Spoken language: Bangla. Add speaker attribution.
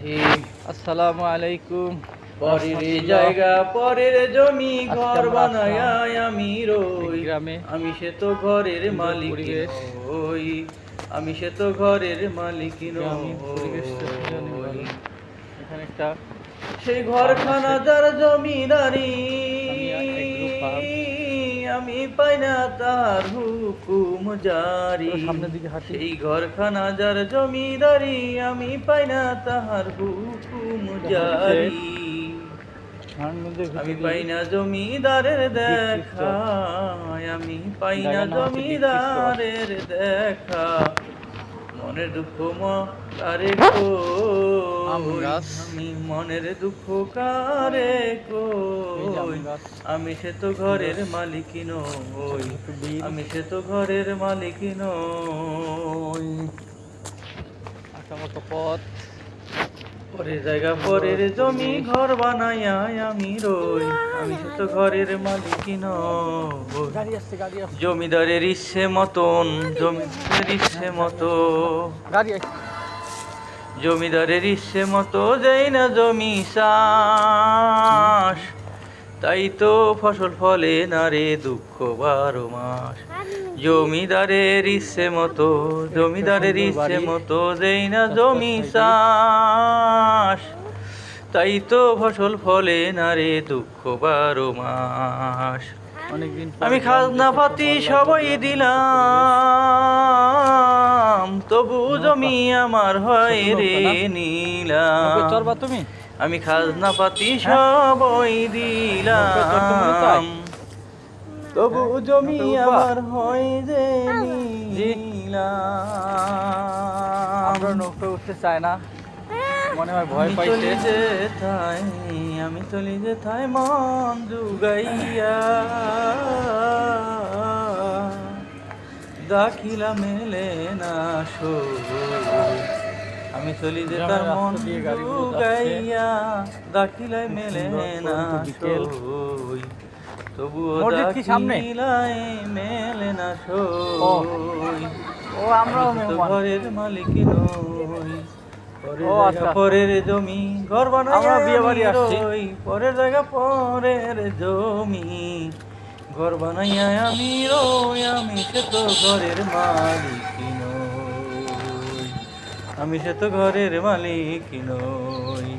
Speaker 1: রহিম। আসসালামু আলাইকুম।
Speaker 2: পরের জায়গা পরের জমি ঘর বানায় আমি রই,
Speaker 1: গ্রামে
Speaker 2: আমি সে তো ঘরের মালিক
Speaker 1: পরিবেশ,
Speaker 2: নই, আমি সে তো ঘরের মালিক
Speaker 1: গ্রামীণ পরিবেশটা ভীষণই
Speaker 2: নই।
Speaker 1: ভালো। এখানে একটা
Speaker 2: সেই ঘরখানা যার জমিদারি,
Speaker 1: এগ্রো ফার্ম।
Speaker 2: আমি পাই না তার হুকুম জারি।
Speaker 1: সামনের দিকে হাঁটি।
Speaker 2: সেই ঘরখানা যার জমিদারি, আমি পাই না তাহার হুকুম জারি। আমি পাই না জমিদারের দেখা, আমি পাই না জমিদারের দেখা। মনের দুঃখ কারে কই, আমি মনের দুঃখ কারে কই, আমি সে তো ঘরের মালিক নই, আমি সে তো ঘরের মালিক নই।
Speaker 1: আঁকাবাঁকা পথ,
Speaker 2: পরের জায়গা পরের জমি ঘর বানাইয়া আমি রই, আমি সে তো ঘরের মালিক নই।
Speaker 1: গাড়ি আসছে, গাড়ি আসছে,
Speaker 2: জমিদারের ইচ্ছে মতন, জমিদারের ইচ্ছে মতো,
Speaker 1: গাড়ি আসছে।
Speaker 2: জমিদারের ইচ্ছে মতো যেই না জমি চাষ, তাই তো ফসল ফলে না রে দুঃখ 12 মাস। জমিদারের ইচ্ছে মতো, জমিদারের ইচ্ছে মতো যেই না জমি চাষ, তাই তো ফসল ফলে না রে দুঃখ 12 মাস। আমি খাজনা পাতি সবই দিলাম, তবু জমি আমার হয় রে নিলাম।
Speaker 1: তুমি
Speaker 2: আমি খাজনা পাতি সবই দিলাম, তবু জমি আমার হয় যে নিলাম।
Speaker 1: আমরা নৌকা উঠতে চাই না, মনে হয় ভয় পাইছে।
Speaker 2: যেথায় আমি চলি যেথায় মন জুগাইয়া, দাখিলা মেলে না সই। আমি চলি যেতার মন জুগাইয়া, দাখিলায় মেলে না সই, তবুও দাখিলায় মেলে না সই।
Speaker 1: ও আমরাও
Speaker 2: ঘরের মালিক নই, পরের জমি ঘর বানাইয়া
Speaker 1: বিয়ে বাড়ি আসছি।
Speaker 2: পরের জায়গা পরের জমি ঘর বানাইয়া আমি রই, আমি সে তো ঘরের মালিক নই, আমি সে তো ঘরের মালিক নই।